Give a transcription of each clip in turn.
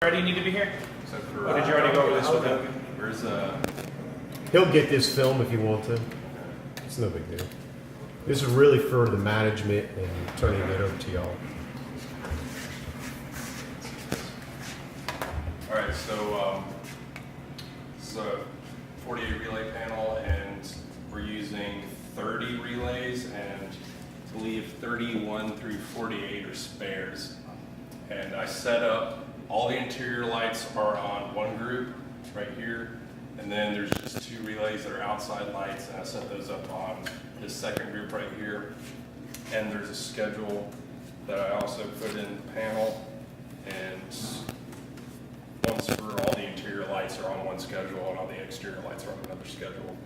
Already need to be here? Except for, Or did you already go over this with him? Where's He'll get this film if you want to. It's no big deal. This is really for the management and turning it over to y'all. all right, so it's a 48 relay panel, and we're using 30 relays, and I believe 31 through 48 are spares. And I set up all the interior lights are on one group right here, and then there's just 2 relays that are outside lights, and I set those up on this second group right here. And there's a schedule that I also put in the panel, and once for all the interior lights are on one schedule and all the exterior lights are on another schedule.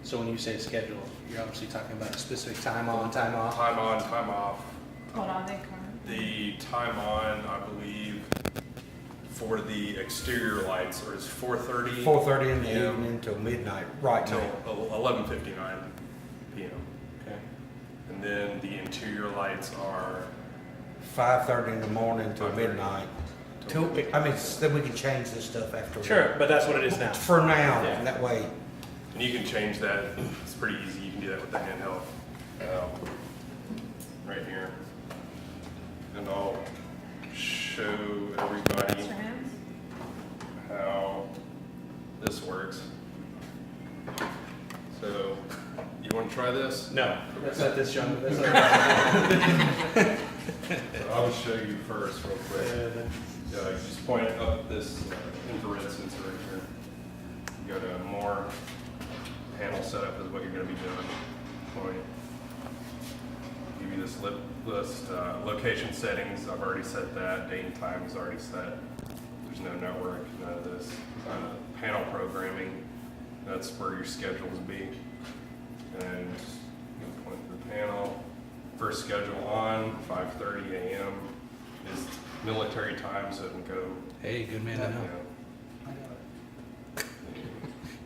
So when you say schedule, you're obviously talking about a specific time on, time off? Time on, time off. What are they current? The time on, I believe, for the exterior lights is 4:30 4:30 in the p.m. evening till midnight, right till now. 11:59 p.m. Okay. And then the interior lights are 5:30 in the morning till 5:30. midnight. Till, I mean, then we can change this stuff after. Sure, but that's what it is now. For now, Yeah. that way. and you can change that. It's pretty easy. You can do that with the handheld right here. And I'll show everybody Extra hands? how this works. So, you want to try this? No, let's let this young. So I'll show you first real quick. You just point it up this infrared sensor right here. You go to more panel setup is what you're going to be doing. Point. Give you this list location settings. I've already set that. Date and time is already set. There's no network, none of this. Panel programming. That's where your schedules be. And you point to the panel. First schedule on 5:30 a.m. is military time, so it can go. Hey, good man to You know. know.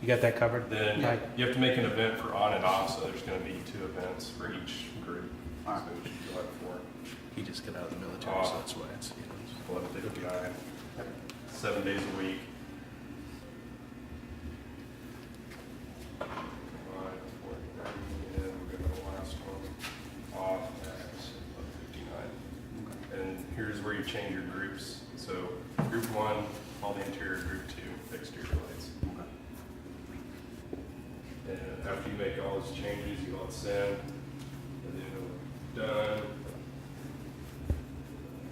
You got that covered? Then Right. you have to make an event for on and off, so there's going to be 2 events for each group. So it should be like 4. He just got out of the military, so that's why it's. 11:59, 7 days a week. And we're going to the last one off at 11:59. And here's where you change your groups. So group 1, all the interior, group 2, exterior lights. And after you make all those changes, you hit send, and then done.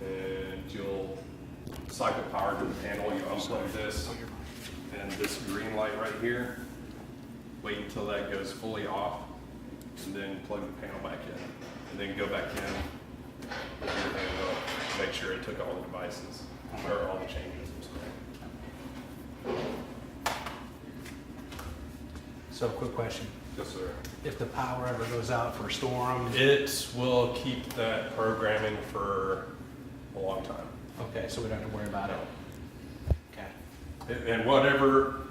And you'll cycle power to the panel. You unplug this, and this green light right here. Wait until that goes fully off, and then plug the panel back in, and then go back in with your hand up, make sure it took all the devices or all the changes. So, quick question. Yes, sir. If the power ever goes out for a storm, It will keep that programming for a long time. okay, so we don't have to worry about it. Okay. And whatever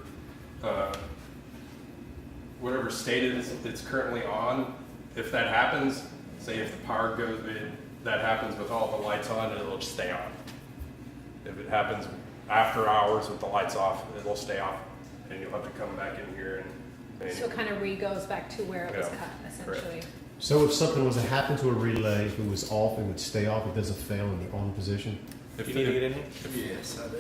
whatever state it's currently on, if that happens, say if the power goes, that happens with all the lights on, it'll just stay on. If it happens after hours with the lights off, it'll stay off, and you'll have to come back in here and So it kind of re-goes back to where it was Yeah, cut, essentially. So if something was to happen to a relay, if it was off, it would stay off. It doesn't fail in the on position. if You need to get in here? Yes, I do.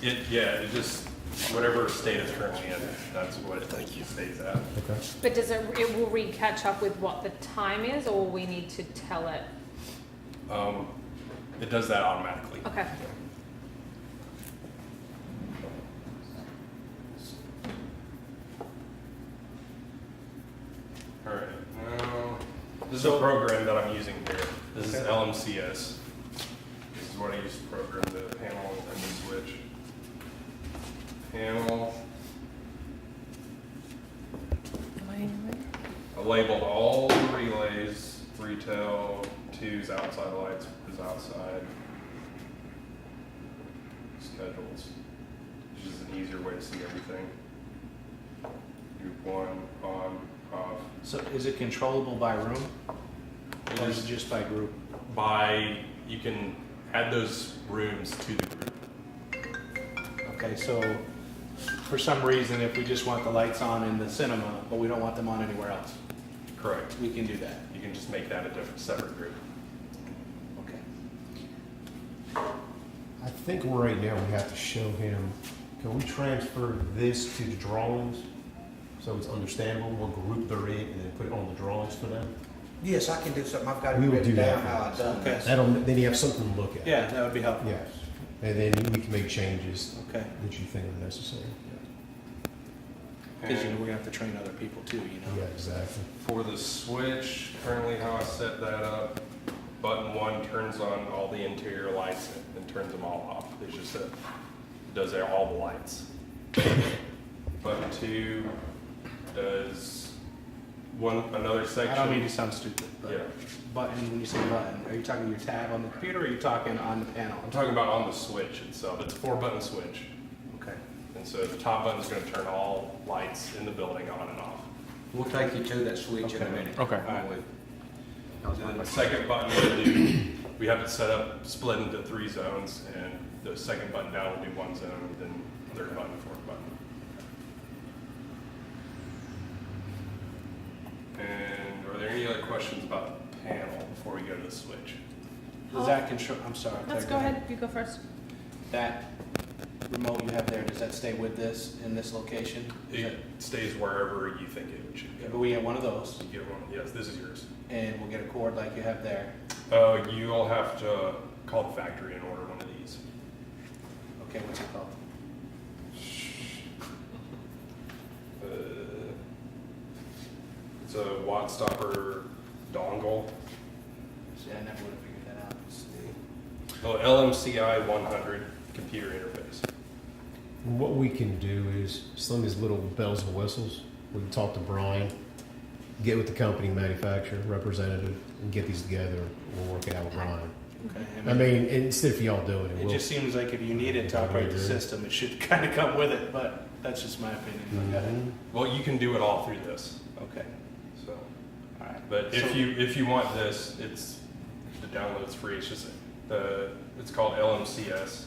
it just whatever state it's currently in, that's what it stays at. Okay. But it will re-catch up with what the time is, or we need to tell it? It does that automatically. Okay. All right, now, this is a program that I'm using here. This is Okay. LMCS. This is what I use to program the panel and the switch. Panel. I labeled all the relays, retail, 2's outside lights is outside. Schedules, which is an easier way to see everything. Group 1, on, off. So is it controllable by room? Or is it just by group? You can add those rooms to the group. Okay, so for some reason, if we just want the lights on in the cinema, but we don't want them on anywhere else, Correct. we can do that. You can just make that a different, separate group. Okay. I think right now we have to show him, can we transfer this to the drawings? So it's understandable what group they're in and then put it on the drawings for them? Yes, I can do something. I've got it We will written do that down how I've done Okay. this. Then you have something to look at. Yeah, that would be helpful. Yes. And then we can make changes Okay. that you think are necessary. Because, we're gonna have to train other people too, Yeah, exactly. For the switch, currently how I set that up, button 1 turns on all the interior lights and turns them all off. It's just it does all the lights. Button 2 does another section. I don't mean to sound stupid, but Yeah. button, when you say button, are you talking your tab on the computer or are you talking on the panel? I'm talking about on the switch itself. It's a 4-button switch. Okay. And so the top button's going to turn all lights in the building on and off. We'll take you to that switch in a Okay. minute. Okay. All right. And then the second button will do, we have it set up, split into 3 zones, and the second button down will do 1 zone, then third button, 4th button. And are there any other questions about the panel before we go to the switch? Does that control, I'm sorry. Let's go ahead, you go first. That remote you have there, does that stay with this, in this location? Is It it- stays wherever you think it should But go. we get one of those, You get one, yes, this is yours. and we'll get a cord like you have there. You'll have to call the factory and order one of these. Okay, what's it called? It's a watt stopper dongle. See, I never would have figured that out. Oh, LMCI 100 computer interface. What we can do is some of these little bells and whistles. We can talk to Brian, get with the company manufacturer representative, and get these together. We'll work it out with Brian. Okay. I mean, instead of y'all doing it, It just seems like if you need it to operate the system, it should kind of come with it, but that's just my opinion. Go ahead. Mhm. Well, you can do it all through this. Okay, So, all right. but So- if you want this, the download's free. It's just it's called LMCS,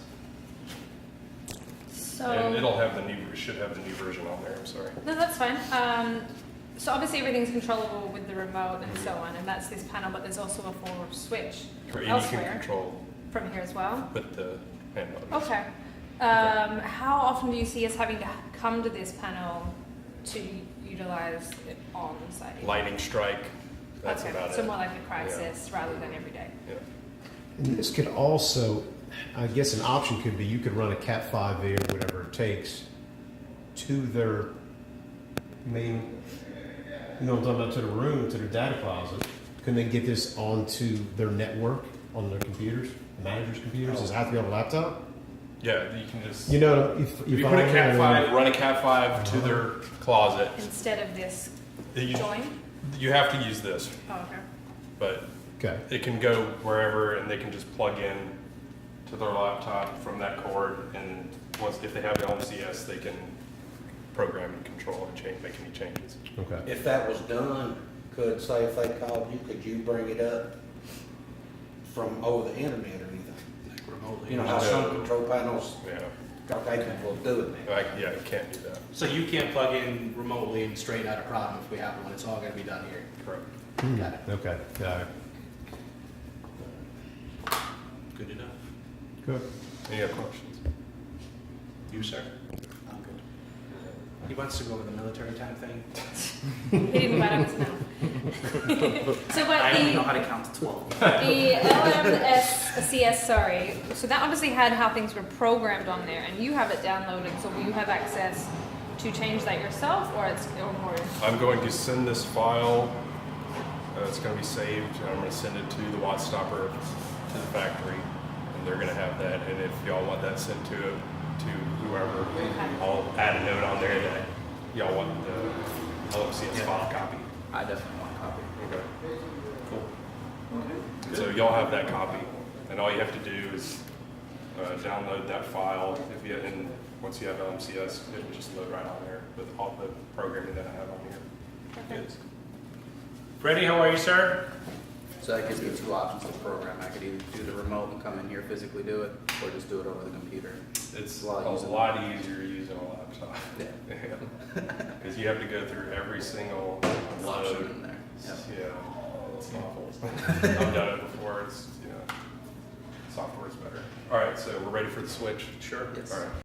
and So, it'll have should have the new version on there. I'm sorry. no, that's fine. So obviously everything's controllable with the remote and so on, and that's this panel, but there's also a forward switch And you can elsewhere control from here as well. with the hand buttons. Okay. How often do you see us having to come to this panel to utilize it on site? Lightning strike. That's Okay, about so it. more like a crisis rather than every day. Yeah. And this could also, I guess an option could be you could run a Cat 5A or whatever it takes to their main, you know what I'm talking about, to the room, to their data closet. Can they get this onto their network, on their computers, the manager's computers? Does it have to be on a laptop? Yeah, you can just You know, if you put a Cat 5, run a Cat 5 to their closet. Instead of this You, join? you have to use this, Oh, okay. but Okay. it can go wherever, and they can just plug in to their laptop from that cord. And once if they have LMCS, they can program and control and make any changes. Okay. If that was done, say if they called you, could you bring it up from over the internet or anything? Like remotely. You know how some control panels Yeah, are capable of doing that. yeah, you can't do that. So you can't plug in remotely and straighten out a problem if we have one. It's all going to be done here. Correct. Got it. Okay. Got it. Good enough. Good. Any other questions? You, sir? I'm good. He wants to go over the military time thing. He didn't bite on his mouth. So, but I don't know the, how to count to 12. the LMSCS, sorry, so that obviously had how things were programmed on there, and you have it downloaded, so will you have access to change that yourself, or more? I'm going to send this file. It's going to be saved, and I'm going to send it to the watt stopper to the factory, and they're going to have that. And if y'all want that sent to whoever, I'll add a note on there that y'all want the LMCS file copy. I definitely want a copy. Okay. Cool. And so y'all have that copy, and all you have to do is download that file. And once you have LMCS, it'll just load right on there with all the programming that I have on here. Perfect. Freddie, how are you, sir? So that gives me two options to program. I could either do the remote and come in here physically do it, or just do it over the computer. It's A a lot easier. lot easier using a laptop. Yeah. Because you have to go through every single Option load. in there. Yep. Yeah, it's awful. I've done it before. It's, software's better. All right, so we're ready for the switch? Sure. Yes. All right.